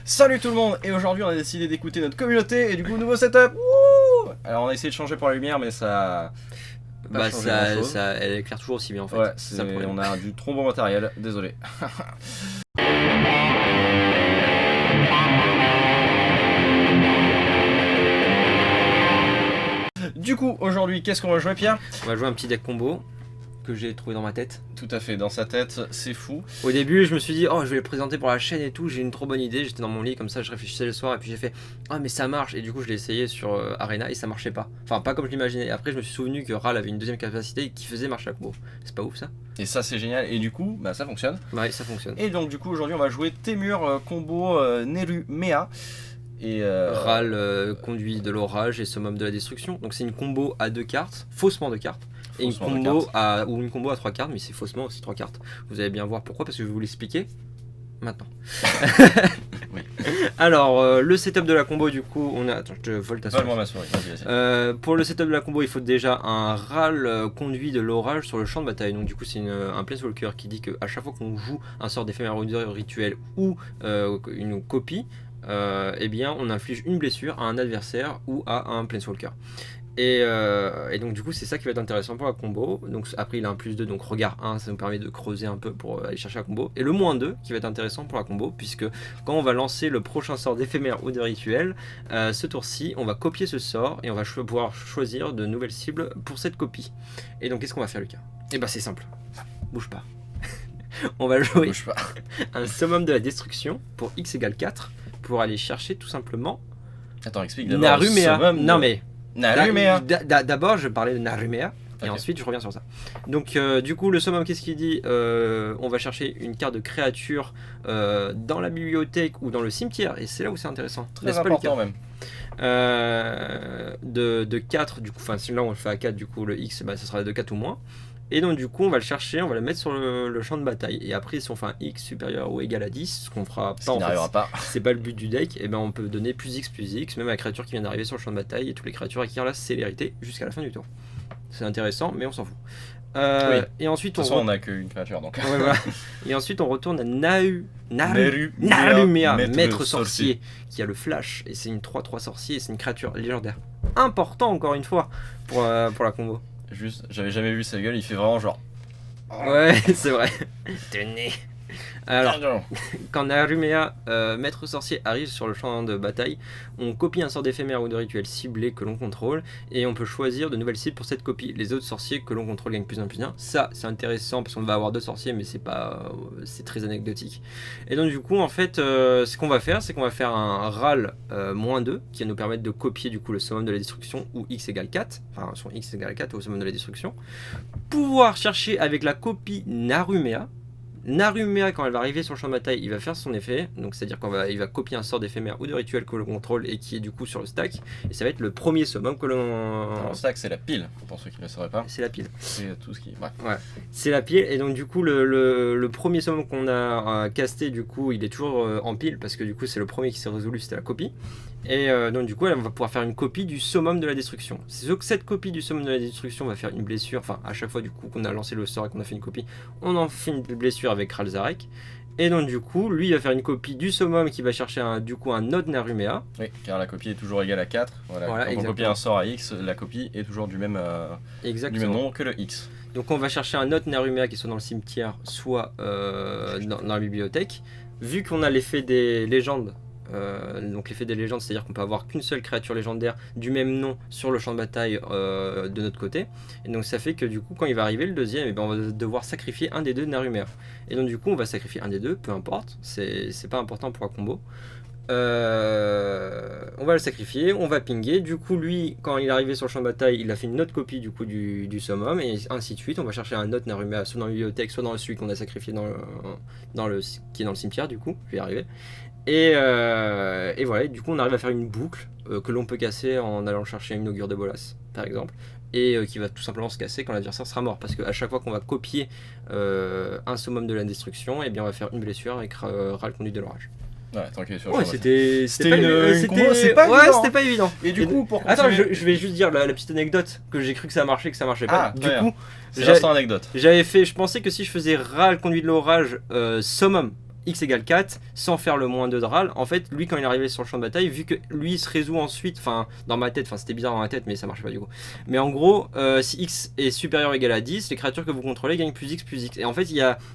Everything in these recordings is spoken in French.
Salut tout le monde, et aujourd'hui on a décidé d'écouter notre communauté et du coup nouveau setup. Wouh. Alors on a essayé de changer pour la lumière mais ça Bah ça, elle éclaire toujours aussi bien en fait. Ouais, c'est ça le problème. on a du trop bon matériel, désolé. Du coup aujourd'hui qu'est-ce qu'on va jouer, Pierre? On va jouer un petit deck combo que j'ai trouvé dans ma tête. Tout à fait, dans sa tête, c'est fou. Au début je me suis dit oh je vais le présenter pour la chaîne et tout, j'ai une trop bonne idée, j'étais dans mon lit comme ça, je réfléchissais le soir et puis j'ai fait ah mais ça marche, et du coup je l'ai essayé sur Arena et ça marchait pas. Enfin pas comme je l'imaginais. Après je me suis souvenu que Ral avait une deuxième capacité qui faisait marcher la combo. C'est pas ouf ça? Et ça c'est génial, et du coup bah ça fonctionne. Ouais ça fonctionne. Et donc du coup aujourd'hui on va jouer Temur combo Neru Mea. Et Ral conduit de l'orage et summum de la destruction. Donc c'est une combo à 2 cartes, faussement 2 cartes. Et une combo à 3 cartes, mais c'est faussement aussi 3 cartes. Vous allez bien voir pourquoi, parce que je vais vous l'expliquer maintenant. Oui. Alors, le setup de la combo, du coup, on a. Attends, je te vole ta souris. Vole-moi ma souris, vas-y. Pour le setup de la combo, il faut déjà un Ral conduit de l'orage sur le champ de bataille. Donc, du coup, c'est un Planeswalker qui dit qu'à chaque fois qu'on joue un sort d'éphémère rituel ou une copie, eh bien, on inflige une blessure à un adversaire ou à un Planeswalker. Et donc du coup c'est ça qui va être intéressant pour la combo. Donc après il a un +2, donc regard 1, ça nous permet de creuser un peu pour aller chercher la combo. Et le -2 qui va être intéressant pour la combo, puisque quand on va lancer le prochain sort d'éphémère ou de rituel, ce tour-ci on va copier ce sort et on va pouvoir choisir de nouvelles cibles pour cette copie. Et donc qu'est-ce qu'on va faire, Lucas? Et bah c'est simple, bouge pas. On va jouer un summum de la destruction pour x égale 4 pour aller chercher tout simplement. Attends, explique d'abord. Narumea. Non mais Narumea. D'abord, je parlais de Narumea, et Okay. ensuite je reviens sur ça. Donc, du coup, le summum, qu'est-ce qu'il dit? On va chercher une carte de créature dans la bibliothèque ou dans le cimetière, et c'est là où c'est intéressant. Très important même. De 4, du coup, enfin, si là on le fait à 4, du coup, le X, bah, ça sera de 4 ou moins. Et donc du coup on va le chercher, on va le mettre sur le champ de bataille. Et après si on fait un X supérieur ou égal à 10, ce qu'on fera pas en fait, c'est pas le but du deck, et ben on peut donner +X, même à la créature qui vient d'arriver sur le champ de bataille, et toutes les créatures acquièrent la célérité jusqu'à la fin du tour. C'est intéressant mais on s'en fout. Oui. Et ensuite de toute façon on a qu'une créature donc. Ouais, voilà. Et ensuite on retourne à Narumea, maître sorcier, qui a le flash, et c'est une 3/3 sorcier, et c'est une créature légendaire. Important encore une fois pour la combo. Juste, j'avais jamais vu sa gueule, il fait vraiment genre. Ouais, c'est vrai. Tenez. Alors, quand Narumea, maître sorcier, arrive sur le champ de bataille, on copie un sort d'éphémère ou de rituel ciblé que l'on contrôle, et on peut choisir de nouvelles cibles pour cette copie. Les autres sorciers que l'on contrôle gagnent +1/+1. Ça, c'est intéressant parce qu'on va avoir 2 sorciers, mais c'est très anecdotique. Et donc du coup, en fait, ce qu'on va faire, c'est qu'on va faire un Ral -2 qui va nous permettre de copier du coup le summum de la destruction, ou x égale 4, enfin son x égale 4 au summum de la destruction. Pouvoir chercher avec la copie Narumea. Narumea, quand elle va arriver sur le champ de bataille, il va faire son effet, donc c'est à dire qu'il va copier un sort d'éphémère ou de rituel que l'on contrôle et qui est du coup sur le stack, et ça va être le premier summum que l'on. Le stack c'est la pile, pour ceux qui ne le sauraient pas. C'est la pile. C'est tout ce qui. Ouais. C'est la pile, et donc du coup le premier summum qu'on a casté, du coup il est toujours en pile parce que du coup c'est le premier qui s'est résolu, c'était la copie. Et donc du coup on va pouvoir faire une copie du summum de la destruction. C'est sûr que cette copie du summum de la destruction va faire une blessure, enfin à chaque fois du coup qu'on a lancé le sort et qu'on a fait une copie, on en fait une blessure avec Ralzarek. Et donc du coup lui il va faire une copie du summum qui va chercher un autre Narumea. Oui, car la copie est toujours égale à 4. Voilà, quand on copie un sort à X, la copie est toujours du même nombre que le X. Donc on va chercher un autre Narumea qui soit dans le cimetière, soit dans la bibliothèque. Vu qu'on a l'effet des légendes, donc l'effet des légendes, c'est à dire qu'on peut avoir qu'une seule créature légendaire du même nom sur le champ de bataille de notre côté, et donc ça fait que du coup quand il va arriver le deuxième, et ben, on va devoir sacrifier un des deux Narumea, et donc du coup on va sacrifier un des deux, peu importe, c'est pas important pour la combo. On va le sacrifier, on va pinguer, du coup lui quand il est arrivé sur le champ de bataille il a fait une autre copie du coup du summum, et ainsi de suite. On va chercher un autre Narumea soit dans la bibliothèque, soit dans celui qu'on a sacrifié qui est dans le cimetière, du coup je vais y arriver. Et voilà, du coup on arrive à faire une boucle que l'on peut casser en allant chercher une augure de Bolas par exemple, et qui va tout simplement se casser quand l'adversaire sera mort, parce qu'à chaque fois qu'on va copier un summum de la destruction, et bien on va faire une blessure avec Ral conduit de l'orage. Ouais, tranquille sur ouais, c'était pas pas évident. Et du coup, pour attends, je vais juste dire la petite anecdote, que j'ai cru que ça marchait, que ça marchait pas. Du coup, c'est l'instant anecdote. Je pensais que si je faisais Ral conduit de l'orage summum X égale 4 sans faire le moins 2 de râle. En fait, lui, quand il est arrivé sur le champ de bataille, vu que lui il se résout ensuite, enfin, dans ma tête, enfin, c'était bizarre dans ma tête, mais ça marchait pas du coup. Mais en gros, si X est supérieur ou égal à 10, les créatures que vous contrôlez gagnent plus X plus X. Et en fait,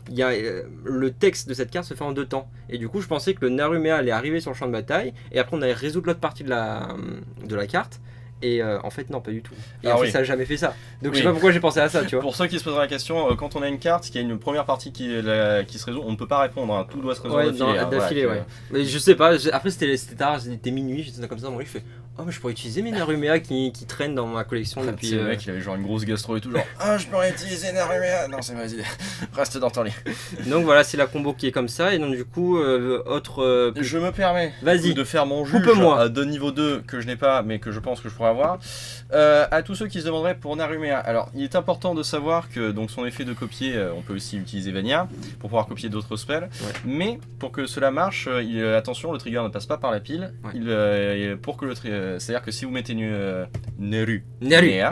le texte de cette carte se fait en 2 temps. Et du coup, je pensais que le Narumea allait arriver sur le champ de bataille, et après, on allait résoudre l'autre partie de la carte. Et en fait non, pas du tout. Et en fait ça a jamais fait ça. Donc je sais pas pourquoi j'ai pensé à ça, tu vois. Pour ceux qui se poseraient la question, quand on a une carte qui a une première partie qui se résout, on ne peut pas répondre, hein. Tout doit se résoudre d'affilée. Ouais. Mais je sais pas, après c'était tard, c'était minuit, j'étais comme ça, moi je fais oh mais je pourrais utiliser mes Narumea qui traînent dans ma collection depuis... Le mec il avait genre une grosse gastro et tout, genre ah je pourrais utiliser Narumea. Non c'est mauvaise idée, reste dans ton lit. Donc voilà, c'est la combo qui est comme ça, et donc du coup je me permets de faire mon juge de niveau 2 que je n'ai pas mais que je pense que je pourrais avoir. À tous ceux qui se demanderaient pour Narumea, alors il est important de savoir que donc son effet de copier, on peut aussi utiliser Vania pour pouvoir copier d'autres spells, mais pour que cela marche, attention, le trigger ne passe pas par la pile. Pour que c'est-à-dire que si vous mettez Narumea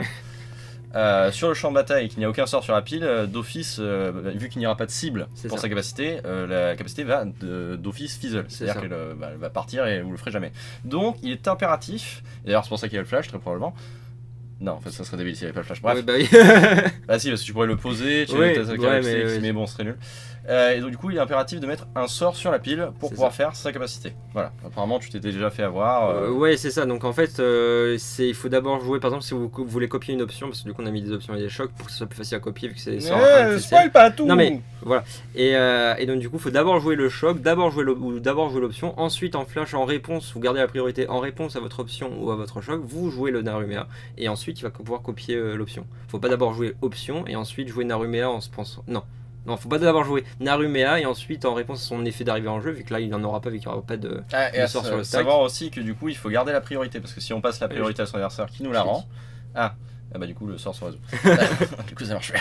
sur le champ de bataille et qu'il n'y a aucun sort sur la pile, d'office, vu qu'il n'y aura pas de cible pour sa capacité, la capacité va d'office fizzle, c'est-à-dire qu'elle va partir et vous le ferez jamais. Donc il est impératif, et d'ailleurs c'est pour ça qu'il y a le flash très probablement. Non, en fait ça serait débile s'il n'y avait pas le flash. Bref. Bah si, parce que tu pourrais le poser, mais bon, ce serait nul. Et donc du coup il est impératif de mettre un sort sur la pile pour pouvoir faire sa capacité. Voilà, apparemment tu t'étais déjà fait avoir. Ouais c'est ça, donc en fait il faut d'abord jouer, par exemple si vous voulez copier une option, parce que du coup on a mis des options et des chocs pour que ce soit plus facile à copier vu que c'est des sorts. Spoil pas tout. Non mais voilà, et donc du coup il faut d'abord jouer le choc, d'abord jouer l'option, ensuite en flash en réponse, vous gardez la priorité en réponse à votre option ou à votre choc, vous jouez le Narumea, et ensuite il va pouvoir copier l'option. Faut pas d'abord jouer option et ensuite jouer Narumea en se pensant... Non, faut pas d'abord jouer Narumea et ensuite en réponse à son effet d'arrivée en jeu, vu que là il n'en aura pas, vu qu'il n'y aura pas de sort sur le stack. Savoir aussi que du coup il faut garder la priorité, parce que si on passe la priorité à son adversaire qui nous la rend, bah du coup le sort se résout. Du coup ça marche bien.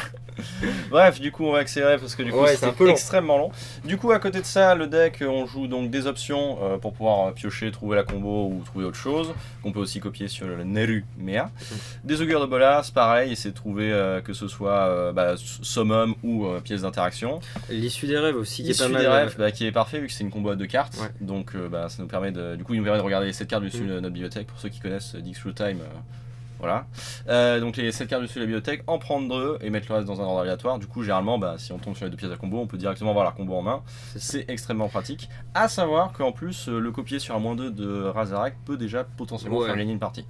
Bref, du coup on va accélérer parce que du coup c'est extrêmement long. Du coup à côté de ça, le deck, on joue donc des options pour pouvoir piocher, trouver la combo ou trouver autre chose, qu'on peut aussi copier sur le Narumea. Des augures de Bolas, pareil, essayer de trouver que ce soit summum ou pièce d'interaction. L'issue des rêves aussi, qui est pas mal. L'issue des rêves, qui est parfait vu que c'est une combo à 2 cartes. Donc ça nous permet de... Du coup il nous permet de regarder les 7 cartes dessus de notre bibliothèque, pour ceux qui connaissent Dix Through Time. Voilà, donc les 7 cartes dessus de la bibliothèque, en prendre 2 et mettre le reste dans un ordre aléatoire. Du coup, généralement, si on tombe sur les 2 pièces à combo, on peut directement avoir la combo en main. C'est extrêmement pratique. À savoir qu'en plus, le copier sur un -2 de Razarek peut déjà potentiellement faire gagner une partie.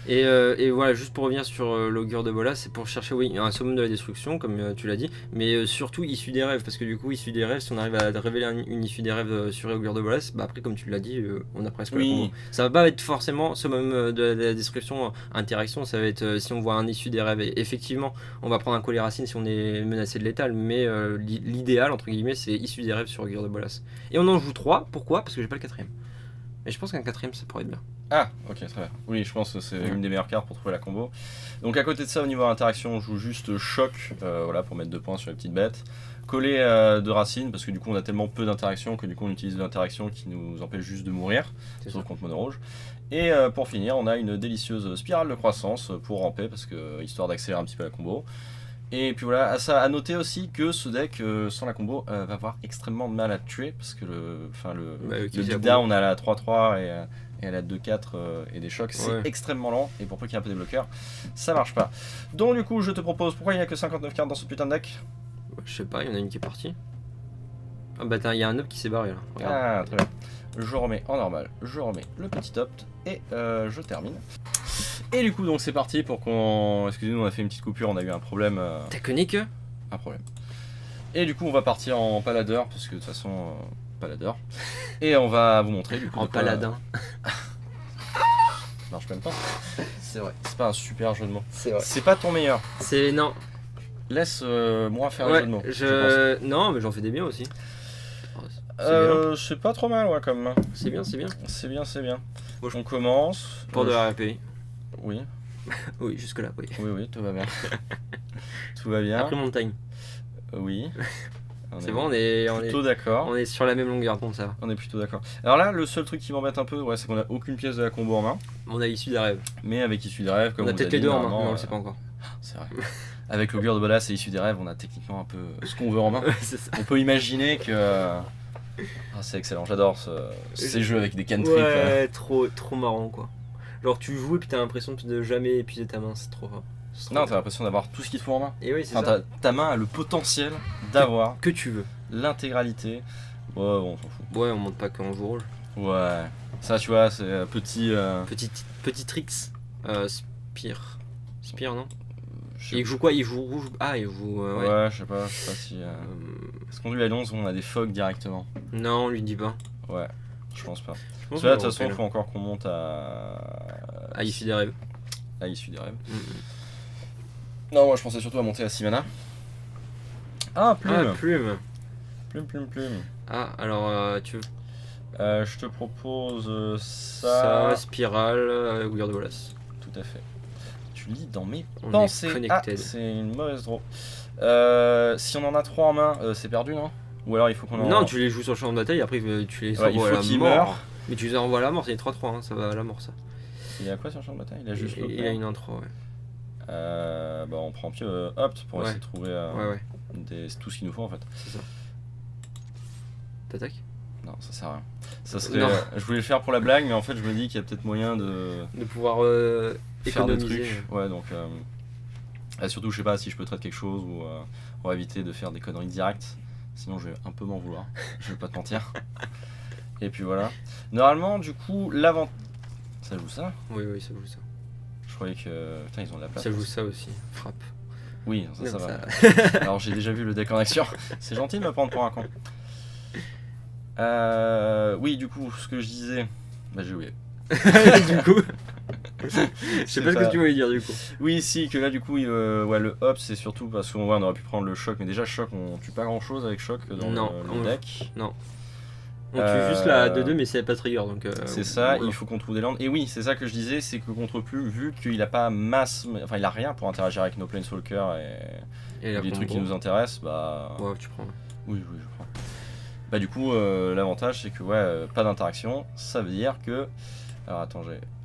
Et voilà, juste pour revenir sur l'augure de Bolas, c'est pour chercher un summum de la destruction, comme tu l'as dit, mais surtout issue des rêves, parce que du coup, issue des rêves, si on arrive à révéler une issue des rêves sur l'augure de Bolas, après, comme tu l'as dit, on a presque la combo. Ça va pas être forcément summum de la destruction interaction. Ça va être si on voit un issue des rêves, et effectivement on va prendre un collier racine si on est menacé de létal, mais l'idéal entre guillemets c'est issue des rêves sur augure de Bolas. Et on en joue 3, pourquoi? Parce que j'ai pas le 4ème. Mais je pense qu'un 4ème ça pourrait être bien. Ah ok, très bien. Oui, je pense que c'est une des meilleures cartes pour trouver la combo. Donc à côté de ça, au niveau interaction, on joue juste choc, voilà, pour mettre 2 points sur les petites bêtes. Coller de racines, parce que du coup on a tellement peu d'interactions que du coup on utilise de l'interaction qui nous empêche juste de mourir, sauf contre mono rouge. Et pour finir, on a une délicieuse spirale de croissance pour ramper, parce que histoire d'accélérer un petit peu la combo. Et puis voilà, à noter aussi que ce deck sans la combo va avoir extrêmement de mal à tuer, parce que le beatdown à la 3-3 et à la 2-4 et des chocs, c'est extrêmement lent, et pour peu qu'il y ait un peu des bloqueurs, ça marche pas. Donc du coup je te propose, pourquoi il n'y a que 59 cartes dans ce putain de deck? Je sais pas, il y en a une qui est partie. Ah bah il y a un up qui s'est barré là. Regarde. Ah très bien. Je remets en normal, je remets le petit opt et je termine. Et du coup donc c'est parti pour qu'on... Excusez-nous, on a fait une petite coupure, on a eu un problème. T'as connu que un problème. Et du coup on va partir en paladeur, parce que de toute façon paladeur. Et on va vous montrer du coup. En paladin. Ça marche même pas. C'est vrai, c'est pas un super jeu de mots. C'est vrai. C'est pas ton meilleur. C'est... non. Laisse moi faire le jeu de mots. Non mais j'en fais des biens aussi. C'est pas trop mal quand même. C'est bien. C'est bien. Bon, on commence. Pour de la RPI. Oui. Oui, jusque là, oui. Oui, tout va bien. Tout va bien. Après montagne. Oui. C'est bon, on est plutôt d'accord. On est sur la même longueur d'onde, ça va. On est plutôt d'accord. Alors là, le seul truc qui m'embête un peu, c'est qu'on a aucune pièce de la combo en main. On a issue des rêves. Mais avec issue des rêves, comme on a peut-être les deux en main, mais on le sait pas encore. C'est vrai. Avec l'augure de Bolas et issue des rêves, on a techniquement un peu ce qu'on veut en main. On peut imaginer que Ah, c'est excellent, j'adore ces jeux avec des cantrips. Ouais, trop marrant quoi. Genre tu joues et puis t'as l'impression de jamais épuiser ta main, c'est trop rare. Non, t'as l'impression d'avoir tout ce qu'il te faut en main. Et oui, c'est ça. Ta main a le potentiel d'avoir que tu veux. L'intégralité. Ouais, bon, on s'en fout. Ouais, on monte pas qu'en jeu rôle. Ouais. Ça, tu vois, c'est petit. Petit tricks. Spire, non? Il joue quoi? Il joue rouge. Ah, il joue. Ouais, je sais pas si. Est-ce qu'on lui annonce on a des fogs directement? Non, on lui dit pas. Ouais, je pense pas. Parce que là, de toute façon, il faut encore qu'on monte à l'issue des rêves. À l'issue des rêves. Non, moi je pensais surtout à monter à 6 mana. Ah, plume. Plume. Ah, alors tu veux. Je te propose ça. Spirale, Weird de Wallace. Tout à fait. Tu lis dans mes pensées. C'est une mauvaise draw. Si on en a 3 en main, c'est perdu, non? Ou alors il faut qu'on en... Non, tu les joues sur le champ de bataille, après tu les envoies à la mort. Mais tu les envoies à la mort, c'est 3-3, hein, ça va à la mort ça. Il a quoi sur le champ de bataille? Il a juste il a une intro, ouais. Bah on prend Opt pour essayer de trouver tout ce qu'il nous faut en fait. C'est ça. T'attaques? Non, ça sert à rien. Ça serait, je voulais le faire pour la blague, mais en fait je me dis qu'il y a peut-être moyen de pouvoir faire des trucs. Ouais, donc surtout je sais pas si je peux traiter quelque chose ou on va éviter de faire des conneries directes. Sinon je vais un peu m'en vouloir. Je vais pas te mentir. Et puis voilà. Normalement du coup l'avant. Ça joue ça? Oui, ça joue ça. Je croyais que. Putain, ils ont de la place. Ça joue ça aussi, frappe. Oui, ça va. Alors j'ai déjà vu le deck en action. C'est gentil de me prendre pour un con. Oui, du coup, ce que je disais. Bah, j'ai oublié. Du coup. Je sais pas ce que tu voulais dire du coup. Oui, si, que là du coup, le hop, c'est surtout parce qu'on on aurait pu prendre le choc, mais déjà, choc, on tue pas grand chose avec choc dans le deck. Non. On tue juste la 2-2, mais c'est pas trigger donc. C'est ça, voilà. Il faut qu'on trouve des landes. Et oui, c'est ça que je disais, c'est que contre plus, vu qu'il a pas masse, enfin il a rien pour interagir avec nos Planeswalkers et les trucs qui nous intéressent, bah. Ouais, tu prends. Oui, je prends. Bah, du coup, l'avantage c'est que, pas d'interaction, ça veut dire que. Alors attends,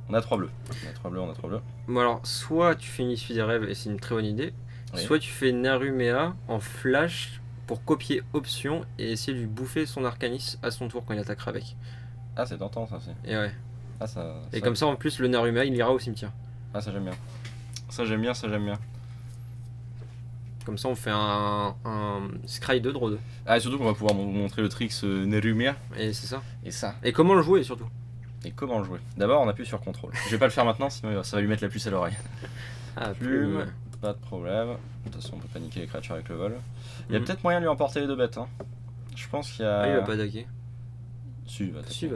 on a 3 bleus. On a 3 bleus. Bon, alors, soit tu fais une issue des rêves et c'est une très bonne idée, soit tu fais Narumea en flash pour copier option et essayer de lui bouffer son Arcanis à son tour quand il attaquera avec. Ah, c'est tentant ça, c'est. Et ouais. Ah, ça. Et comme ça, en plus, le Narumea il ira au cimetière. Ah, ça j'aime bien. Ça j'aime bien. Comme ça, on fait un Scry 2 draw 2. Ah, et surtout qu'on va pouvoir montrer le trick Narumea. Et c'est ça. Et ça. Et comment le jouer surtout. Et comment le jouer. D'abord, on appuie sur contrôle. Je vais pas le faire maintenant, sinon ça va lui mettre la puce à l'oreille. Ah, plume. Pas de problème. De toute façon, on peut paniquer les créatures avec le vol. Il y a peut-être moyen de lui emporter les 2 bêtes. Hein. Je pense qu'il y a. Ah, il va pas attaquer. Si, il va attaquer.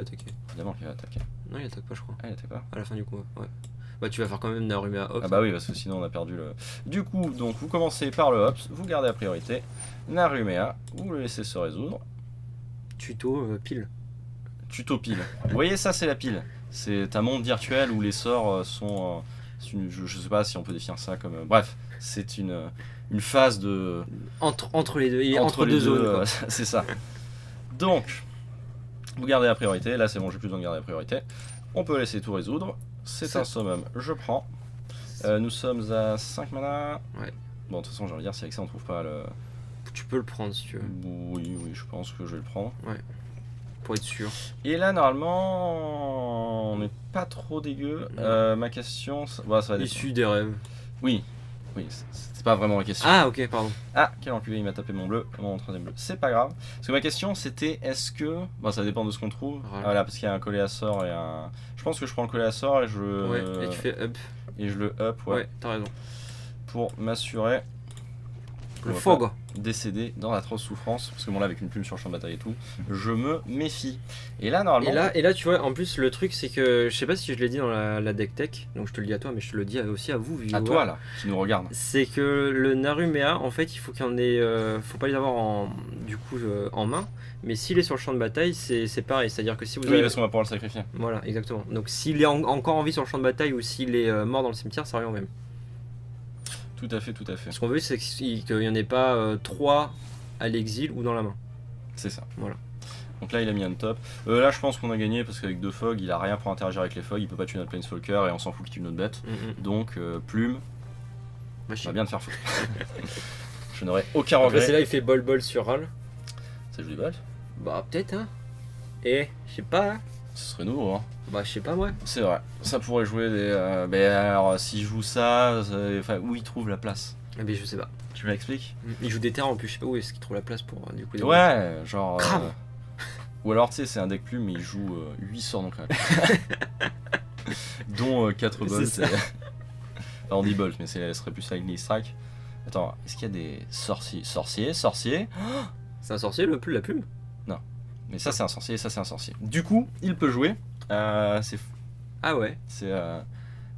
Évidemment qu'il va attaquer. Non, il attaque pas, je crois. Ah, il attaque pas. À la fin du coup, ouais. Bah, tu vas faire quand même Narumea Ops. Ah, bah oui, parce que sinon on a perdu le. Du coup, donc vous commencez par le Ops, vous gardez la priorité. Narumea, vous le laissez se résoudre. Tuto pile. Tuto pile. Vous voyez, ça, c'est la pile. C'est un monde virtuel où les sorts sont. Je sais pas si on peut définir ça comme. Bref, c'est une phase de. Entre les deux, il est entre deux zones. C'est ça. Donc, vous gardez la priorité. Là, c'est bon, j'ai plus besoin de garder la priorité. On peut laisser tout résoudre. C'est un summum, je prends. Nous sommes à 5 mana. Ouais. Bon, de toute façon, j'ai envie de dire, si avec ça on trouve pas le. Tu peux le prendre si tu veux. Oui, je pense que je vais le prendre. Ouais. Pour être sûr. Et là, normalement, on n'est pas trop dégueu. Ma question, ça va dépendre. Issue des rêves. Oui, c'est pas vraiment ma question. Ah, ok, pardon. Ah, quel enculé, il m'a tapé mon bleu, mon 3ème bleu. C'est pas grave. Parce que ma question, c'était est-ce que. Bon, ça dépend de ce qu'on trouve. Voilà, parce qu'il y a un collet à sort et un. Je pense que je prends le collet à sort et je. Ouais, et tu fais up. Et je le up, ouais. T'as raison. Pour m'assurer. Le fog. Décédé dans l'atroce souffrance, parce que bon là avec une plume sur le champ de bataille et tout, je me méfie. Et là normalement. Et là tu vois, en plus le truc c'est que je sais pas si je l'ai dit dans la deck tech, donc je te le dis à toi, mais je te le dis aussi à vous. À toi là, qui nous regarde. C'est que le Narumea, en fait, il faut qu'il y en ait, faut pas les avoir en main, mais s'il est sur le champ de bataille, c'est pareil, c'est-à-dire que si vous. Oui, parce qu'on va pouvoir le sacrifier. Voilà, exactement. Donc s'il est encore en vie sur le champ de bataille ou s'il est mort dans le cimetière, ça revient au même. Tout à fait. Ce qu'on veut, c'est qu'il n'y en ait pas 3 à l'exil ou dans la main. C'est ça. Voilà. Donc là, il a mis un top. Là, je pense qu'on a gagné parce qu'avec 2 fogs, il a rien pour interagir avec les fogs. Il peut pas tuer notre Planeswalker et on s'en fout qu'il tue notre bête. Donc, plume. Ça va bien te faire foutre. Je n'aurai aucun regret. C'est là, il fait bol sur Ral. Ça joue des balles. Bah peut-être hein. Et je sais pas hein. Ce serait nouveau hein. Bah je sais pas moi. C'est vrai, ça pourrait jouer des... mais alors si je joue ça, enfin où il trouve la place? Mais je sais pas. Tu m'expliques? Il joue des terres en plus, je sais pas où est-ce qu'il trouve la place pour du coup des ouais, genre... ou alors tu sais c'est un deck plume mais il joue 8 sorts donc dont 4 bolts. On dit bolt mais ce serait plus avec les strike. Attends, est-ce qu'il y a des sorciers? Sorcier. C'est un sorcier la plume? Non. Mais ça c'est un sorcier et ça c'est un sorcier. Du coup, il peut jouer. C'est... Ah ouais. C'est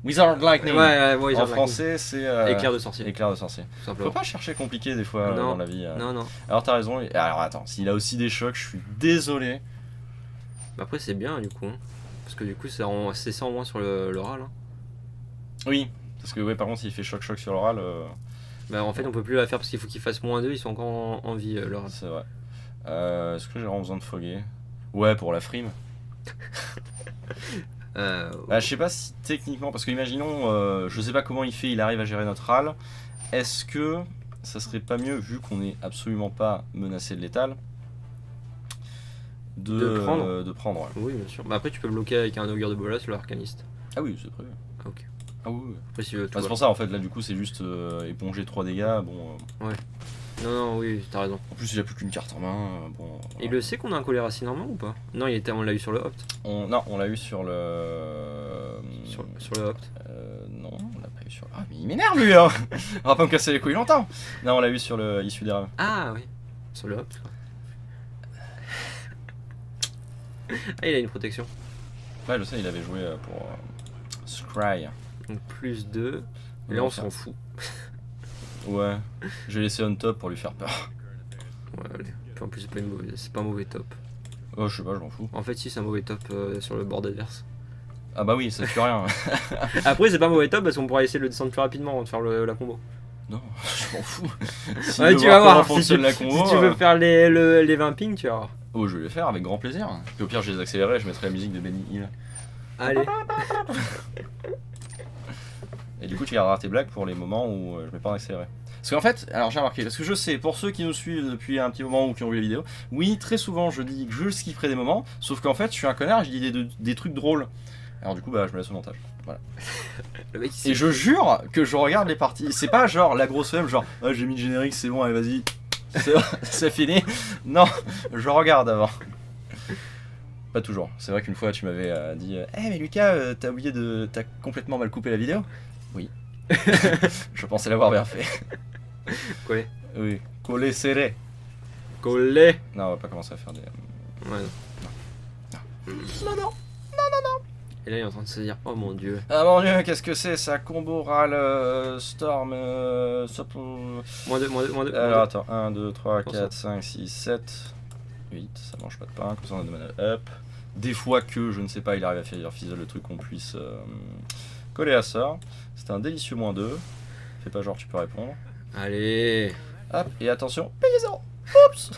Wizard Lightning. Ouais, en français c'est... éclair de sorcier. Éclair de sorcier. Faut pas chercher compliqué des fois dans la vie. Non. Alors t'as raison. Alors attends, s'il a aussi des chocs, je suis désolé. Bah après c'est bien du coup. Hein. Parce que du coup c'est 100 moins sur l'oral. Hein. Oui. Parce que ouais, par contre s'il fait choc sur l'oral... Bah en fait on peut plus la faire parce qu'il faut qu'il fasse -2, ils sont encore en vie l'oral. C'est vrai. Est-ce que j'ai vraiment besoin de foguer? Ouais, pour la frime. Je sais pas si techniquement, parce que imaginons, je sais pas comment il arrive à gérer notre râle. Est-ce que ça serait pas mieux, vu qu'on est absolument pas menacé de létal, de prendre ouais. Oui, bien sûr. Bah après, tu peux bloquer avec un augure de Bolas le arcaniste. Ah oui, c'est prévu. Ah, ok. Ah oui. Après, si c'est pour ça en fait, là du coup, c'est juste éponger 3 dégâts. Bon. Ouais. Non, oui, t'as raison. En plus, il a plus qu'une carte en main. Bon. Voilà. Il le sait qu'on a un collier racine en main ou pas? Non, on l'a eu sur le Opt. Non, on l'a eu sur le. Sur le Opt. Non, on l'a pas eu sur. Ah, mais il m'énerve lui hein. On va pas me casser les couilles longtemps. Non, on l'a eu sur le Issue des Raves. Ah oui, sur le Opt. Ah, il a une protection. Ouais, je sais, il avait joué pour Scry. Donc +2. Et là, on s'en fout. Ouais, j'ai laissé on top pour lui faire peur. Ouais, allez. Puis en plus, c'est pas un mauvais top. Oh, je sais pas, je m'en fous. En fait, si, c'est un mauvais top sur le board adverse. Ah bah oui, ça fait rien. Après, c'est pas un mauvais top parce qu'on pourra essayer de le descendre plus rapidement avant de faire la combo. Non, je m'en fous. Si ouais, tu vas voir. Fonctionne la combo, si tu veux faire les 20 pings, tu vas voir. Oh, je vais les faire avec grand plaisir. Puis au pire, je les accélérerai et je mettrai la musique de Benny Hill. Allez. Et du coup, tu garderas tes blagues pour les moments où je mets pas en accéléré. Parce qu'en fait, alors j'ai remarqué, parce que je sais, pour ceux qui nous suivent depuis un petit moment ou qui ont vu la vidéo, oui, très souvent je dis que je skipperai des moments, sauf qu'en fait, je suis un connard, je dis des trucs drôles. Alors du coup, bah, je me laisse au montage. Voilà. Le mec, et je jure que je regarde les parties. C'est pas genre la grosse femme, genre ah, j'ai mis le générique, c'est bon, allez vas-y, c'est fini. Non, je regarde avant. Pas toujours. C'est vrai qu'une fois tu m'avais dit mais Lucas, t'as complètement mal coupé la vidéo. Oui. Je pensais l'avoir bien fait. Collé. Oui. Collé serré. Collé. Non, on va pas commencer à faire des. Ouais. Non. Et là, il est en train de se dire, oh mon dieu. Ah mon dieu, qu'est-ce que c'est ça? Combo râle, storm, -2. Alors attends, 1, 2, 3, 4, 5, 6, 7, 8, ça mange pas de pain, comme ça on a de mana up. Des fois que, je ne sais pas, il arrive à faire fizzle le truc qu'on puisse coller à ça. C'est un délicieux -2. Fais pas genre tu peux répondre. Allez. Hop, et attention, payez 0. Oups.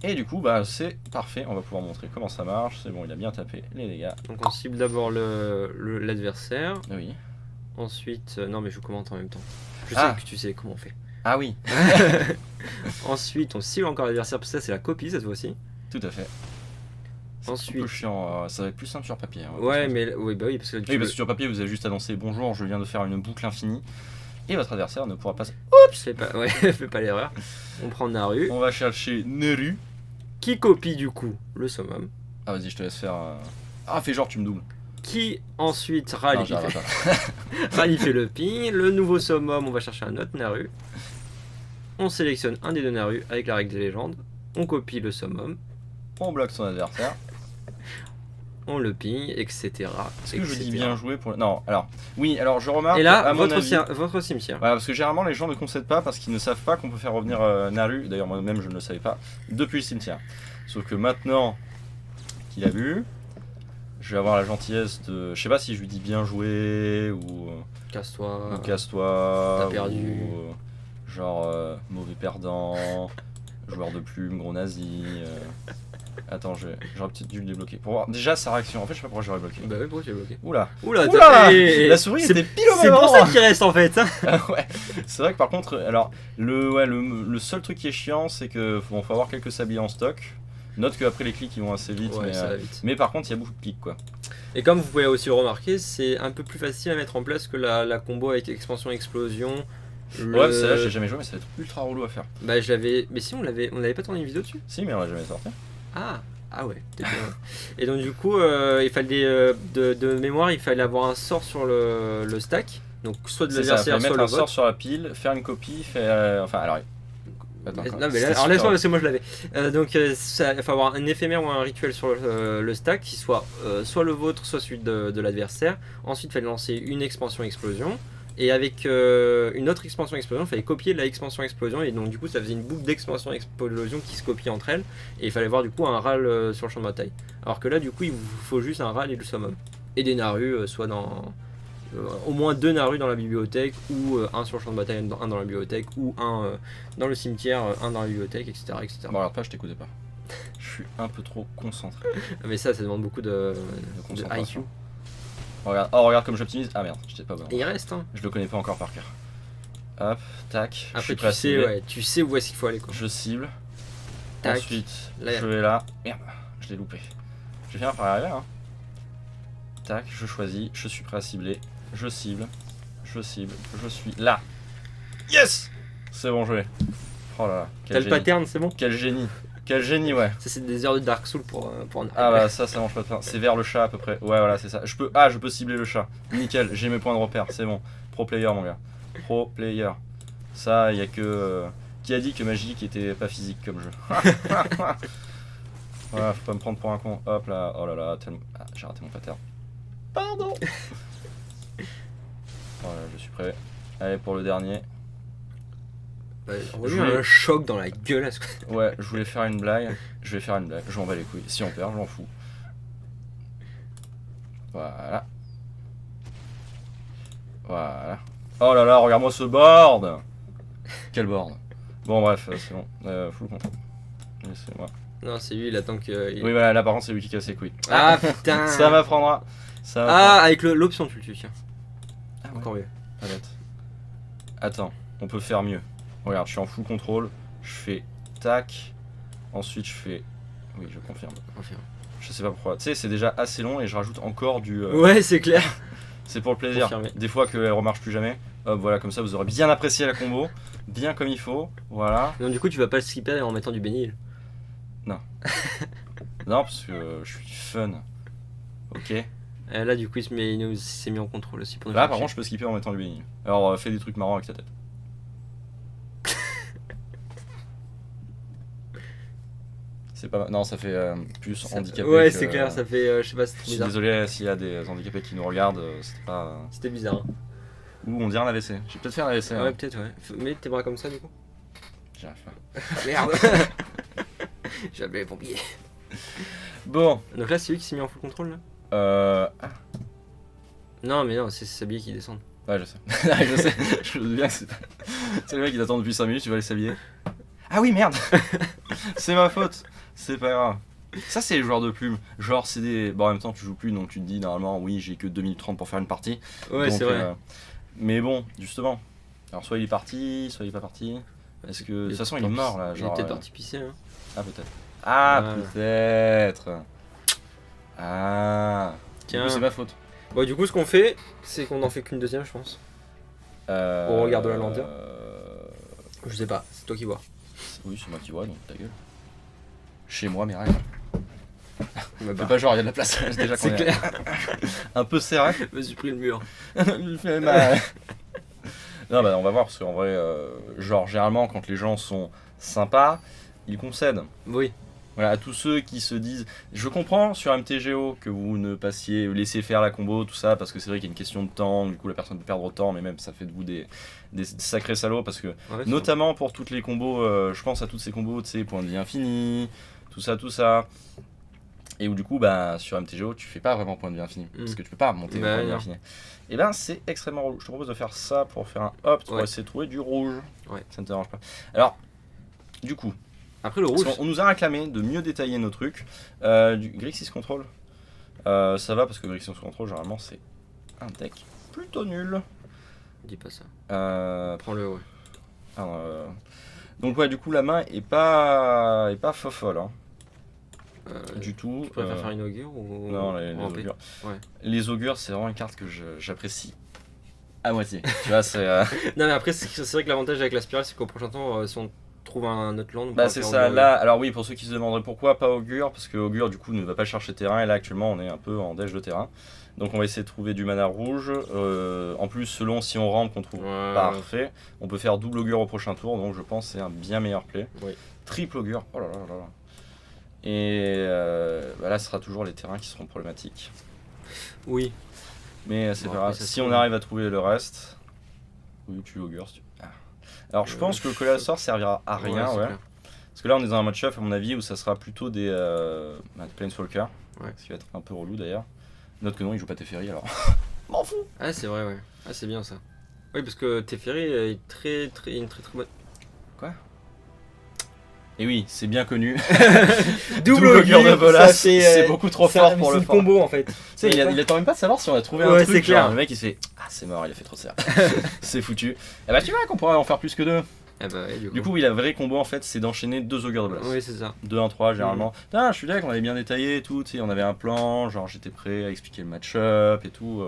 Et du coup, bah c'est parfait, on va pouvoir montrer comment ça marche. C'est bon, il a bien tapé les dégâts. Donc on cible d'abord l'adversaire. Oui. Ensuite, non mais je commente en même temps. Je sais que tu sais comment on fait. Ah oui. Ensuite, on cible encore l'adversaire, parce que ça c'est la copie cette fois-ci. Tout à fait. Ensuite, un peu chiant, ça va être plus simple sur papier. Hein, ouais, mais oui, bah oui, parce que parce que sur papier, vous avez juste annoncé bonjour, je viens de faire une boucle infinie. Et votre adversaire ne pourra pas. Oups. Fais pas l'erreur. On prend Naru. On va chercher Neru. Qui copie du coup le summum. Ah vas-y, je te laisse faire. Ah, fais genre tu me doubles. Qui ensuite rallye. Rallye fait le ping. Le nouveau summum, on va chercher un autre Naru. On sélectionne un des deux Naru avec la règle des légendes. On copie le summum. On bloque son adversaire. On le ping, etc. Est-ce que je dis bien joué pour... Non, alors... Oui, alors je remarque... Et là, votre cimetière. Voilà, parce que généralement, les gens ne concèdent pas parce qu'ils ne savent pas qu'on peut faire revenir Naru. D'ailleurs, moi-même, je ne le savais pas. Depuis le cimetière. Sauf que maintenant qu'il a vu, je vais avoir la gentillesse de... Je sais pas si je lui dis bien joué ou... Casse-toi. Ou casse-toi. T'as perdu. Ou, genre, mauvais perdant. Joueur de plume, gros nazi... Attends, j'aurais peut-être dû le débloquer. Pour voir déjà sa réaction. En fait, je sais pas pourquoi j'aurais bloqué. Bah oui, pourquoi tu l'as bloqué? Oula, la souris était pile au C'est pour ça qu'il reste en fait. Hein. Ouais, c'est vrai que par contre, alors, le seul truc qui est chiant, c'est que faut avoir quelques sabliers en stock. Note qu'après les clics ils vont assez vite, mais par contre il y a beaucoup de clics quoi. Et comme vous pouvez aussi le remarquer, c'est un peu plus facile à mettre en place que la combo avec expansion explosion. Ouais, celle-là j'ai jamais joué, mais ça va être ultra relou à faire. Bah je l'avais, mais si on l'avait pas tourné une vidéo dessus. Si, mais on l'a jamais sorti. Ah ouais, peut-être bien. Et donc du coup, il fallait de mémoire, il fallait avoir un sort sur le stack. Donc soit de l'adversaire, soit mettre le un sort sur la pile, faire une copie, enfin alors. Attends, non mais là, alors laisse-moi parce que moi je l'avais. Donc il faut avoir un éphémère ou un rituel sur le stack qui soit soit le vôtre, soit celui de l'adversaire. Ensuite il fallait lancer une expansion explosion. Et avec une autre expansion explosion, il fallait copier la expansion explosion. Et donc du coup ça faisait une boucle d'expansion explosion qui se copiait entre elles. Et il fallait voir du coup un râle sur le champ de bataille. Alors que là du coup il vous faut juste un râle et le summum. Et des narus, soit dans... au moins 2 narus dans la bibliothèque, ou un sur le champ de bataille, un dans la bibliothèque, ou un dans le cimetière, un dans la bibliothèque, etc. Bon alors pas, je t'écoutais pas. Je suis un peu trop concentré. Mais ça demande beaucoup de IQ. Regarde comme j'optimise. Ah merde, j'étais pas bon. Et il reste hein. Je le connais pas encore par cœur. Hop, tac. Après tu sais où est-ce qu'il faut aller quoi. Je cible. Tac. Ensuite, je vais là. Merde, je l'ai loupé. Je vais finir par arriver hein. Tac, je choisis, je suis prêt à cibler. Je cible, je suis là. Yes! C'est bon, je l'ai. Oh là là. T'as le pattern, c'est bon? Quel génie. Quel génie, ouais. Ça, c'est des heures de Dark Souls pour en Ah bah ça mange pas de pain. C'est vers le chat à peu près. Ouais, voilà, c'est ça. Je peux cibler le chat. Nickel, j'ai mes points de repère, c'est bon. Pro player, mon gars. Pro player. Ça, il y a que... Qui a dit que Magic était pas physique comme jeu? Voilà, faut pas me prendre pour un con. Hop là, oh là là, tellement... Ah, j'ai raté mon pattern. Pardon. Voilà, je suis prêt. Allez, pour le dernier. On a un choc dans la gueule. Ouais, je voulais faire une blague. Je vais faire une blague. Je m'en bats les couilles. Si on perd, je m'en fous. Voilà. Voilà. Oh là là, regarde-moi ce board. Quel board. Bon, bref, c'est bon. Full contrôle. Laissez-moi. Non, c'est lui, il attend que... Oui, voilà, là par contre, c'est lui qui casse les couilles. Ah putain. Ça m'apprendra. Avec l'option, tu le tues, tiens. Ah, ouais. Encore mieux. Pas bête. Attends, on peut faire mieux. Regarde, je suis en full contrôle. Je fais tac. Ensuite, je fais. Oui, je confirme. Je sais pas pourquoi. Tu sais, c'est déjà assez long et je rajoute encore du. Ouais, c'est clair. C'est pour le plaisir. Confirmer. Des fois qu'elle remarche plus jamais. Hop, voilà, comme ça, vous aurez bien apprécié la combo. Bien comme il faut. Voilà. Donc, du coup, tu vas pas le skipper en mettant du bénil. Non. Non, parce que je suis fun. Ok. Là, du coup, il s'est mis en contrôle aussi. Pour là, par contre, je peux skipper en mettant du bénil. Alors, fais des trucs marrants avec ta tête. C'est pas... Non, ça fait plus handicapé. Ouais, c'est clair, ça fait. Je sais pas, c'est trop bizarre. Je suis désolé s'il y a des handicapés qui nous regardent, c'était pas. C'était bizarre. Hein. Ou on dirait un AVC. J'ai peut-être fait un AVC. Ouais, hein. Peut-être, ouais. Mets tes bras comme ça, du coup. J'arrive pas. Merde. J'ai appelé les pompiers. Bon. Donc là, c'est lui qui s'est mis en full contrôle, là Non, mais non, c'est Sablier qui descend. Ouais, je sais. Je sais. Je me souviens que c'est pas... C'est le mec qui t'attend depuis 5 minutes, tu vas aller s'habiller. Ah oui, merde. C'est ma faute. C'est pas grave. Ça, c'est les joueurs de plumes. Genre, c'est des... Bon, en même temps, tu joues plus, donc tu te dis, normalement, oui, j'ai que 2 minutes 30 pour faire une partie. Ouais, donc, c'est vrai. Mais bon, justement. Alors, soit il est parti, soit il est pas parti. Parce que, de toute façon, il est mort, là. Genre, il est peut-être parti pisser, hein. Ah, peut-être. Ah, peut-être. Ah. Tiens. C'est ma faute. Bon, du coup, ce qu'on fait, c'est qu'on en fait qu'une deuxième, je pense. Au regard de la lenteur. Je sais pas, c'est toi qui vois. Oui, c'est moi qui vois, donc ta gueule. Chez moi, mes règles. Fais pas genre, il y a de la place. Déjà c'est clair. Un peu serré. Je me suis pris le mur. Il fait mal. Non, bah on va voir, parce qu'en vrai, genre, généralement, quand les gens sont sympas, ils concèdent. Oui. Voilà, à tous ceux qui se disent... Je comprends sur MTGO que vous ne passiez, laissez faire la combo, tout ça, parce que c'est vrai qu'il y a une question de temps, du coup la personne peut perdre autant, mais même ça fait de vous des sacrés salauds, parce que notamment pour toutes les combos, je pense à toutes ces combos, tu sais, points de vie infini, tout ça, et où du coup, bah, sur MTGO, tu fais pas vraiment point de vie infini, parce que tu peux pas monter point de vie infini. Et ben c'est extrêmement relou. Je te propose de faire ça pour faire un hop, pour essayer de trouver du rouge. Ouais. Ça ne te dérange pas. Alors, du coup... Après le rouge, on nous a réclamé de mieux détailler nos trucs. Du Grixis Control, ça va parce que Grixis Control, généralement, c'est un deck plutôt nul. Dis pas ça. Prends-le, ouais. Alors, donc, ouais, du coup, la main est pas fofolle. Hein. Du tout. Tu préfères faire une augure ou... Non, les augures. Ouais. Les augures, c'est vraiment une carte que j'apprécie à moitié. Tu vois, c'est... Non, mais après, c'est vrai que l'avantage avec la spirale, c'est qu'au prochain tour, si on trouve un autre land... Bah c'est ça, là, alors oui, pour ceux qui se demanderaient pourquoi pas augure, parce que augure, du coup, ne va pas chercher terrain, et là, actuellement, on est un peu en dèche de terrain. Donc on va essayer de trouver du mana rouge. En plus, selon si on rampe, qu'on trouve parfait, on peut faire double augure au prochain tour, donc je pense que c'est un bien meilleur play. Oui. Triple augure, oh là là là là. Et bah là, ce sera toujours les terrains qui seront problématiques. Oui. Mais c'est pas grave, si on arrive à trouver le reste... Oui, tu augures si tu... Alors je pense que le Colossor servira à rien, ouais. Parce que là, on est dans un match-up, à mon avis, où ça sera plutôt des Planeswalkers. Ce qui va être un peu relou d'ailleurs. Note que non, il joue pas Teferi alors. M'en fous. Ah, c'est vrai, ouais. Ah, c'est bien ça. Oui, parce que Teferi est une très bonne. Quoi? Et oui, c'est bien connu. Double augure de Bolas, c'est beaucoup trop fort pour le combo en fait. Tu sais, il attend même pas de savoir si on a trouvé un truc. C'est clair. Le mec il se fait ah, c'est mort, il a fait trop de serre. C'est foutu. Et bah, tu vois qu'on pourrait en faire plus que 2. Ah bah, ouais, du coup, oui, la vraie combo en fait, c'est d'enchaîner 2 augures de Bolas. Oui, c'est ça. 2-1-3 généralement. Putain, je suis d'accord, on avait bien détaillé et tout. Tu sais, on avait un plan, genre j'étais prêt à expliquer le match-up et tout.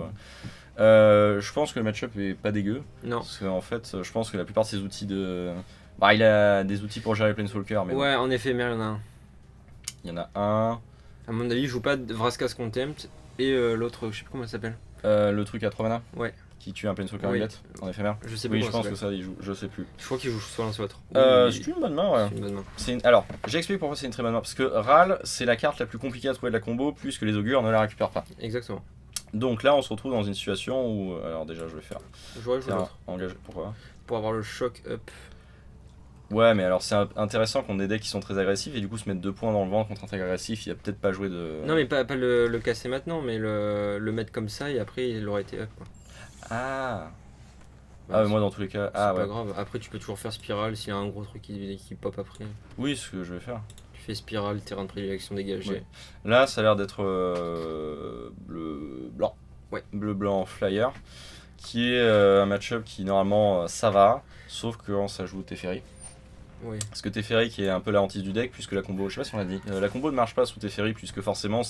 Je pense que le match-up est pas dégueu. Non. Parce qu'en fait, je pense que la plupart de ces outils de. Bah, il a des outils pour gérer les Planeswalker, mais ouais, bon. En effet, mais il y en a un. Il y en a un. À mon avis, il joue pas Vraska's Contempt et l'autre, je sais plus comment ça s'appelle. Le truc à 3 mana. Ouais. Qui tue un Planeswalker Unglet en éphémère. Je sais plus. Oui, je pense que ça, il joue. Je sais plus. Je crois qu'il joue soit l'un soit l'autre. C'est une bonne main, ouais. C'est une bonne main. Alors, j'explique pourquoi c'est une très bonne main. Parce que Ral, c'est la carte la plus compliquée à trouver de la combo, puisque les augures ne la récupèrent pas. Exactement. Donc là, on se retrouve dans une situation où. Alors, déjà, je vais faire. J'aurais joué l'autre. Engagé. Pourquoi? Pour avoir le choc up. Ouais, mais alors c'est intéressant qu'on ait des decks qui sont très agressifs et du coup se mettre 2 points dans le ventre contre un très agressif, il a peut-être pas joué de. Non, mais pas le casser maintenant, mais le mettre comme ça et après il aurait été up quoi. Ah. Bah, moi dans tous les cas. C'est pas grave, après tu peux toujours faire spirale s'il y a un gros truc qui pop après. Oui, ce que je vais faire. Tu fais spirale, terrain de prédilection dégagé. Ouais. Là ça a l'air d'être bleu-blanc. Ouais. Bleu-blanc flyer. Qui est un match-up qui normalement ça va, sauf que quand ça joue Teferi. Oui. Parce que Teferi qui est un peu la hantise du deck, puisque la combo, je sais pas si on l'a dit, la combo ne marche pas sous Teferi, puisque forcément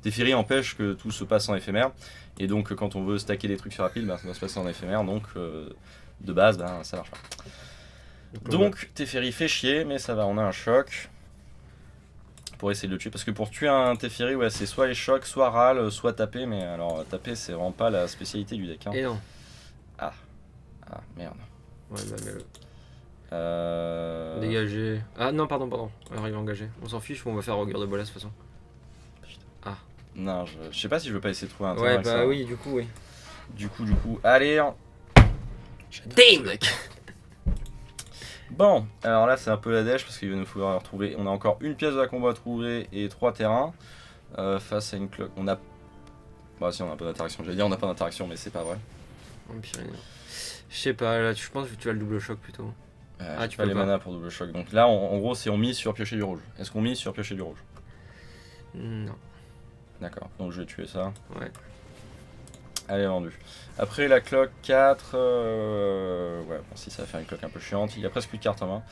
Teferi empêche que tout se passe en éphémère, et donc quand on veut stacker des trucs sur la pile, ça doit se passer en éphémère, donc de base ça marche pas. Donc Teferi fait chier, mais ça va, on a un choc pour essayer de le tuer, parce que pour tuer un Teferi, ouais, c'est soit les chocs, soit Ral, soit taper, mais alors taper c'est vraiment pas la spécialité du deck. Hein. Et non. Ah merde. Ouais, bah mais Dégagé. Ah non, pardon. Alors il est engagé. On s'en fiche ou on va faire augure de Bolas de toute façon. Putain. Ah. Non, je sais pas si je veux pas essayer de trouver un terrain. Ouais, bah ça. Oui, du coup, oui. Du coup, allez. Damn. Bon, alors là c'est un peu la dèche parce qu'il va nous falloir retrouver. On a encore une pièce de la combo à trouver et 3 terrains. Face à une cloque. On a. Bah si, on a un peu d'interaction. J'allais dire on a pas d'interaction, mais c'est pas vrai. Je sais pas, là je pense que tu as le double choc plutôt. Tu peux pas les mana pour double choc. Donc là, en gros, c'est on mise sur piocher du rouge. Est-ce qu'on mise sur piocher du rouge? Non. D'accord, donc je vais tuer ça. Ouais. Allez, vendu. Après la cloque 4, ouais, bon, si ça va faire une cloque un peu chiante, il y a presque plus de cartes en main.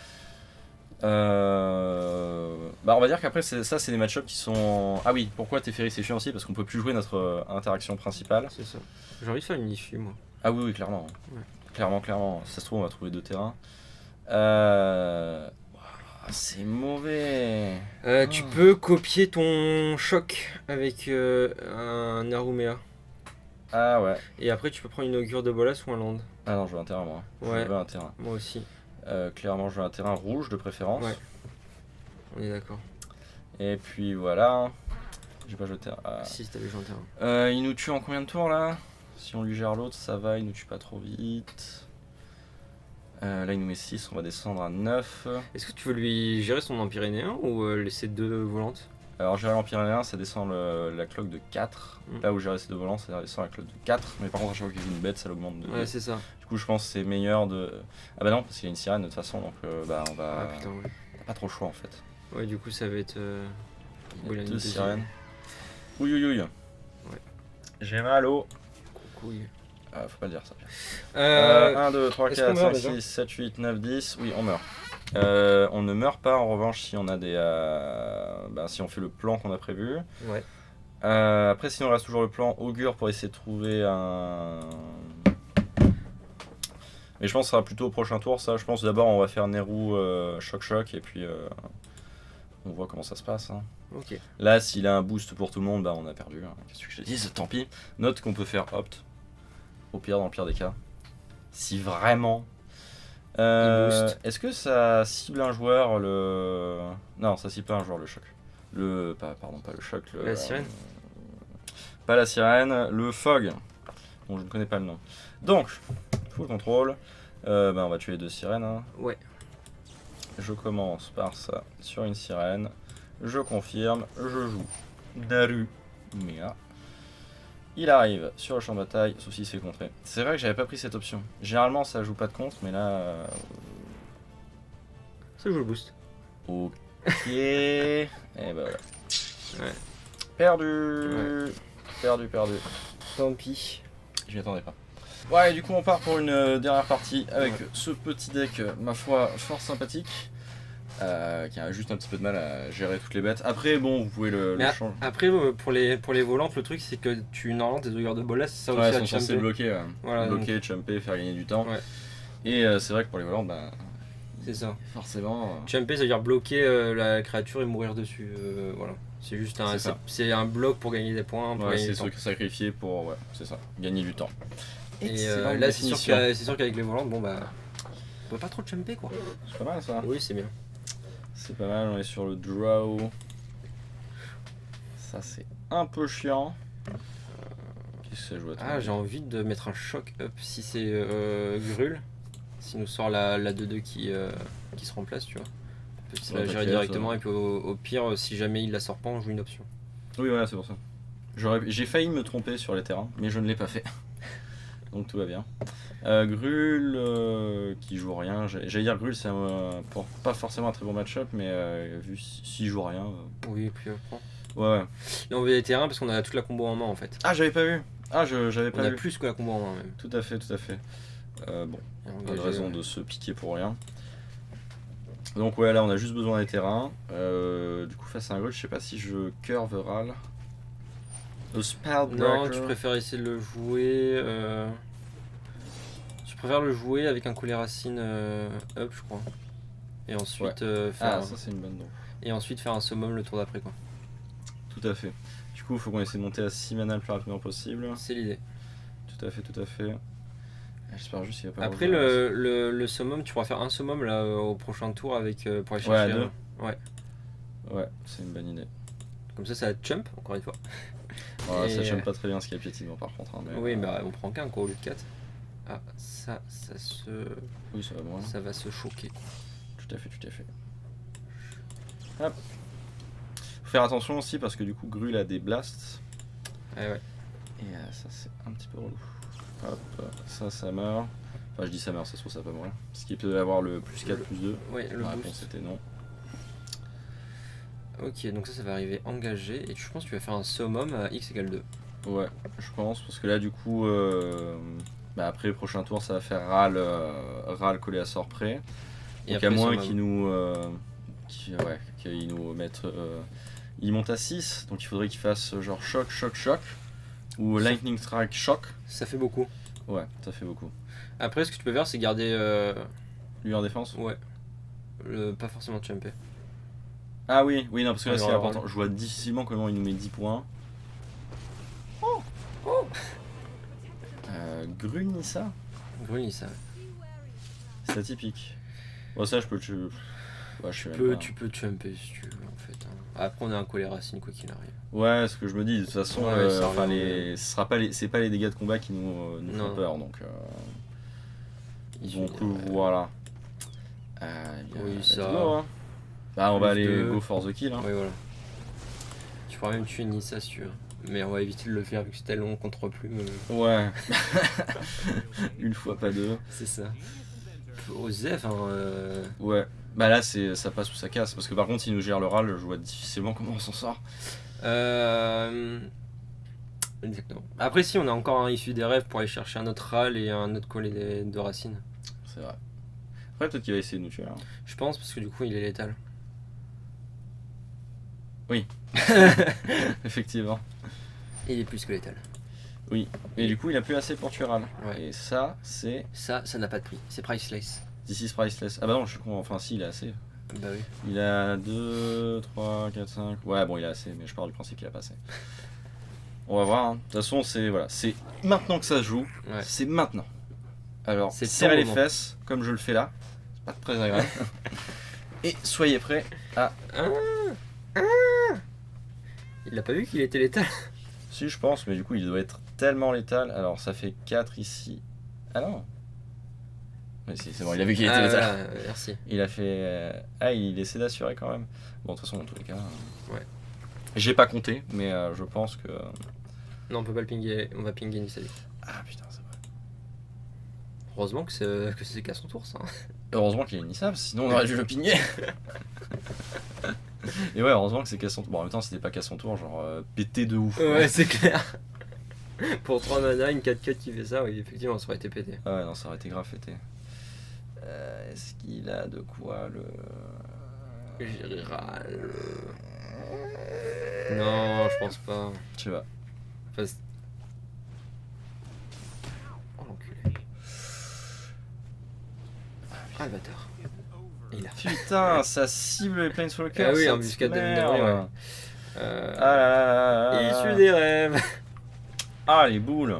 Bah on va dire qu'après ça c'est des match-ups qui sont... Ah oui, pourquoi Teferi c'est chiant aussi? Parce qu'on peut plus jouer notre interaction principale. C'est ça. J'ai envie de faire une issue moi. Ah oui, clairement. Ouais. Clairement. Ça se trouve on va trouver 2 terrains. C'est mauvais. Tu peux copier ton choc avec un Narumea. Ah ouais. Et après tu peux prendre une augure de Bolas ou un land. Ah non, je veux un terrain moi. Ouais. Je veux un terrain. Moi aussi. Clairement je veux un terrain rouge de préférence. Ouais. On est d'accord. Et puis voilà. J'ai pas joué terrain. Si, t'avais joué un terrain. Il nous tue en combien de tours là? Si on lui gère l'autre, ça va, il nous tue pas trop vite. Là il nous met 6, on va descendre à 9. Est-ce que tu veux lui gérer son Empyrénéen ou laisser 2 volantes? Alors gérer l'Empyrénéen, ça descend la cloque de 4. Là où gérer ces 2 volants, ça descend la cloque de 4. Mais par contre à chaque fois qu'il y a une bête, ça l'augmente de 2. Ouais, c'est ça. Du coup je pense que c'est meilleur de... Ah bah non, parce qu'il y a une sirène de toute façon, donc bah on va... Ah putain, ouais. T'as pas trop le choix en fait. Ouais, du coup ça va être... Il y a 2 sirènes. Oui. Ouais. J'ai mal au... Coucouille. Faut pas le dire ça. 1, 2, 3, 4, 5, 6, 7, 8, 9, 10. Oui, on meurt. On ne meurt pas en revanche si on a des... si on fait le plan qu'on a prévu. Ouais. Après, sinon, il reste toujours le plan augure pour essayer de trouver un... Mais je pense que ce sera plutôt au prochain tour, ça. Je pense d'abord on va faire Nehru choc et puis on voit comment ça se passe. Hein. Ok. Là, s'il a un boost pour tout le monde, on a perdu. Hein. Qu'est-ce que je te dis, tant pis. Note qu'on peut faire opt. Au pire, dans le pire des cas. Si vraiment... Est-ce que ça cible un joueur le... Non, ça cible pas un joueur le choc. Pardon, pas le choc. La sirène pas la sirène, le fog. Bon, je ne connais pas le nom. Donc, full contrôle. On va tuer les 2 sirènes. Hein. Ouais. Je commence par ça sur une sirène. Je confirme, je joue Naru Mea. Il arrive sur le champ de bataille, sauf s'il se fait contrer. C'est vrai que j'avais pas pris cette option. Généralement ça joue pas de contre, mais là... Ça joue le boost. Ok. Et ben voilà. Ouais. Perdu. Ouais. Perdu. Tant pis. Je m'y attendais pas. Ouais, et du coup on part pour une dernière partie avec ce petit deck, ma foi, fort sympathique. Qui a juste un petit peu de mal à gérer toutes les bêtes. Après, bon, vous pouvez le changer. Après, pour les volantes, le truc c'est que normalement tes augures de bolas, c'est ça aussi. Ouais, ils sont censés bloquer, voilà, bloquer, chumper, faire gagner du temps. Ouais. Et c'est vrai que pour les volantes, c'est ça. Forcément. Chumper, ça veut dire bloquer la créature et mourir dessus. Voilà. C'est juste un bloc pour gagner des points. Ouais, c'est se sacrifier pour. Ouais, c'est ça. Gagner du temps. Et là, c'est sûr qu'avec les volantes, on peut pas trop chumper quoi. C'est pas mal ça. Oui, c'est bien. C'est pas mal, on est sur le draw. Ça c'est un peu chiant. Qu'est-ce que ça joue à toi? J'ai envie de mettre un choc up si c'est Grul. S'il nous sort la 2-2 qui se remplace, tu vois. On peut la gérer directement et puis au pire, si jamais il la sort pas, on joue une option. Oui, voilà, c'est pour ça. J'ai failli me tromper sur les terrains, mais je ne l'ai pas fait. Donc tout va bien. Grul qui joue rien. J'allais dire Grul, c'est pas forcément un très bon match-up, mais vu s'il joue rien. Oui, et puis prend. Ouais. Là on veut des terrains parce qu'on a toute la combo en main en fait. Ah, j'avais pas vu. J'avais pas vu. On a plus que la combo en main même. Tout à fait. Bon, pas de raison de se piquer pour rien. Donc ouais, là on a juste besoin des terrains. Du coup face à un Grul, je sais pas si je curve Ral. Non, tu préfères essayer de le jouer. Je préfère le jouer avec un collet racine up, je crois. Et ensuite faire. Ça c'est une bonne donc. Et ensuite faire un summum le tour d'après quoi. Tout à fait. Du coup, il faut qu'on essaie de monter à 6 mana le plus rapidement possible. C'est l'idée. Tout à fait. J'espère juste qu'il va pas. Après le summum, tu pourras faire un summum là au prochain tour avec pour aller chercher. Ouais, c'est une bonne idée. Comme ça va jump encore une fois. Ça chante pas très bien ce qu'il y a piétinement par contre. Hein, mais oui, on prend qu'un quoi au lieu de 4. Ah, ça se. Oui, ça va moins. Ça va se choquer quoi. Tout à fait. Hop. Faut faire attention aussi parce que du coup, Grul a des blasts. Ouais. Et ça, c'est un petit peu relou. Hop, ça meurt. Enfin, je dis ça meurt, ça se trouve, ça va pas mourir. Parce qu'il peut avoir le plus 4, plus 2. Ouais, le boost. C'était non. Ok, donc ça va arriver engagé et je pense que tu vas faire un summum à x égale 2. Ouais, je pense, parce que là du coup, après le prochain tour ça va faire Ral collé à sort près. Et donc à moins qu'il nous mette... il monte à 6, donc il faudrait qu'il fasse genre choc, ou lightning strike choc. Ça fait beaucoup. Ouais, ça fait beaucoup. Après ce que tu peux faire c'est garder... lui en défense. Ouais. Pas forcément de champer. Ah oui, non, parce que là c'est important. Je vois difficilement comment il nous met 10 points. Grunissa. C'est atypique. Bon, ça je peux le. Ouais, tu peux chumper si tu veux en fait. Après on a un collet racine quoi qu'il arrive. Ouais, ce que je me dis, de toute façon, c'est pas les dégâts de combat qui nous font peur donc. Donc voilà. Oui, ça. On va aller go for the kill. Hein. Oui, voilà. Tu pourras même tuer Nissa si tu veux. Mais on va éviter de le faire vu que c'était long contre plume. Ouais. Une fois, pas deux. C'est ça. Au Zef, Ouais. Là, ça passe ou ça casse. Parce que par contre, s'il nous gère le Ral, je vois difficilement comment on s'en sort. Exactement. Après, si on a encore un issu des rêves pour aller chercher un autre Ral et un autre collet de racines. C'est vrai. Après, peut-être qu'il va essayer de nous tuer. Hein. Je pense, parce que du coup, il est létal. Oui. Effectivement. Il est plus que létal. Oui. Et du coup, il a plus assez pour tuer Ral. Ouais. Et ça, c'est... Ça n'a pas de prix. C'est priceless. This is priceless. Ah bah non, je suis con. Enfin, si, il a assez. Bah oui. Il a 2, 3, 4, 5... Ouais, bon, il a assez, mais je pars du principe qu'il a pas assez. On va voir. Hein. De toute façon, c'est voilà, c'est maintenant que ça se joue. Ouais. C'est maintenant. Alors, serrez les fesses, comme je le fais là. C'est pas très agréable. Et soyez prêts à... Il a pas vu qu'il était létal? Si, je pense, mais du coup, il doit être tellement létal. Alors, ça fait 4 ici. Ah non. Mais si, c'est bon, il a vu qu'il était létal. Voilà, merci. Il a fait... il essaie d'assurer quand même. Bon, de toute façon, dans tous les cas... Ouais. J'ai pas compté, mais je pense que... Non, on peut pas le pinguer, on va pinguer Nissali. Ah putain, c'est vrai. Heureusement que c'est qu'à son tour, ça. Heureusement qu'il est Nissab, sinon on aurait dû le pinguer. Et ouais, heureusement que c'est qu'à son tour. Bon, en même temps, c'était pas qu'à son tour, genre pété de ouf. Ouais, c'est clair. Pour 3 mana, une 4-4 qui fait ça, oui, effectivement, ça aurait été pété. Ah ouais, non, ça aurait été grave pété. Est-ce qu'il a de quoi le... Général... Non, je pense pas. Tu vois. Enfin, oh l'enculé. Ah le bâtard. Il a... Putain, ça cible les Planeswalkers. Ah oui, embuscade de minerai, ouais. Ah là là. Issu des rêves. Ah les boules.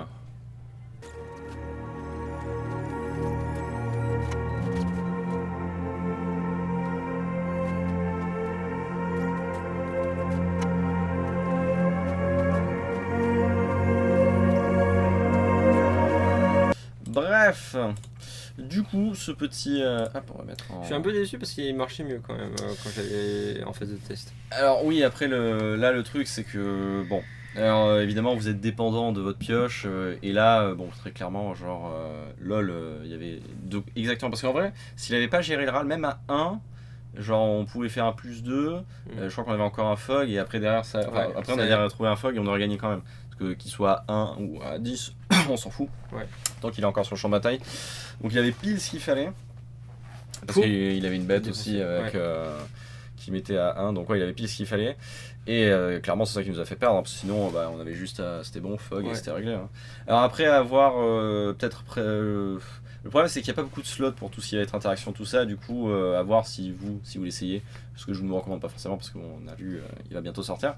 Bref, du coup, ce petit... Hop, on va mettre en... Je suis un peu déçu parce qu'il marchait mieux quand même quand j'allais en phase de test. Alors oui, après, là, le truc, c'est que... Bon, alors évidemment, vous êtes dépendant de votre pioche. Et là, bon, très clairement, genre... LOL, il y avait... Exactement, parce qu'en vrai, s'il n'avait pas géré le RAL, même à 1... Genre on pouvait faire un +2, je crois qu'on avait encore un fog et après derrière ça... Enfin, ouais, après on avait retrouvé un fog et on aurait gagné quand même. Parce que qu'il soit à 1 ou à 10, on s'en fout. Ouais. Tant qu'il est encore sur le champ de bataille. Donc il avait pile ce qu'il fallait. Parce qu'il avait une bête aussi avec, qui mettait à 1. Donc ouais, il avait pile ce qu'il fallait. Et clairement c'est ça qui nous a fait perdre. Parce que sinon on avait juste c'était bon, fog et c'était réglé. Hein. Alors après avoir peut-être... le problème c'est qu'il n'y a pas beaucoup de slots pour tout ce qui va être interaction, tout ça. Du coup à voir si vous l'essayez. Parce que je ne vous recommande pas forcément parce qu'on a vu il va bientôt sortir.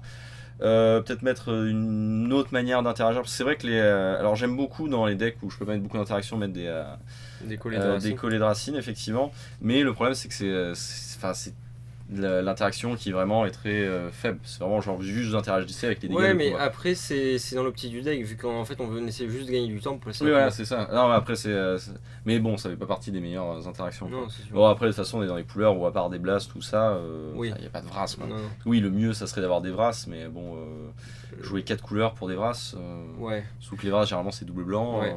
Peut-être mettre une autre manière d'interagir parce que c'est vrai que alors j'aime beaucoup dans les decks où je peux pas mettre beaucoup d'interactions mettre des collets de racines effectivement, mais le problème c'est que c'est l'interaction qui vraiment est très faible, c'est vraiment genre juste vous interagissez avec les dégâts. Ouais, mais après c'est dans l'optique du deck vu qu'en fait on veut essayer juste de gagner du temps pour essayer. Oui, voilà, c'est ça. Non, mais après mais bon, ça fait pas partie des meilleures interactions. Non, c'est sûr. Bon, après de toute façon on est dans les couleurs où à part des blasts tout ça, oui. Y a pas de Vrass quoi. Non. Oui, le mieux ça serait d'avoir des Vrass, mais bon jouer 4 couleurs pour des Vrass, ouais. Sous que les Vrass généralement c'est double blanc. Ouais.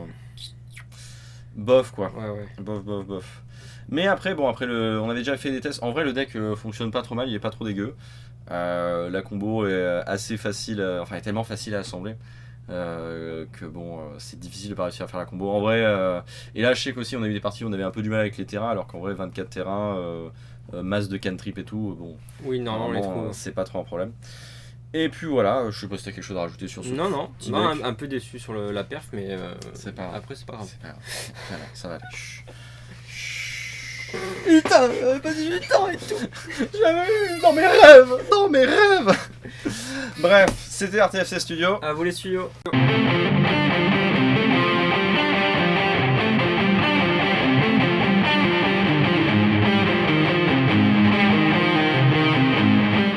Bof quoi. Ouais. Bof. Mais après, bon, on avait déjà fait des tests. En vrai, le deck fonctionne pas trop mal, il est pas trop dégueu. La combo est assez facile, est tellement facile à assembler que bon, c'est difficile de pas réussir à faire la combo. En vrai, et là, je sais qu'aussi, on a eu des parties où on avait un peu du mal avec les terrains, alors qu'en vrai, 24 terrains, masse de cantrip et tout, bon. Oui, normalement, c'est pas trop un problème. Et puis voilà, je sais pas si t'as quelque chose à rajouter sur ce. Non, un peu déçu sur la perf, mais c'est pas grave. Après, c'est pas grave. Voilà, ça va aller. Putain, j'avais pas 18 ans et tout. J'avais eu dans mes rêves. Bref, c'était RTFC Studio. À vous les studios.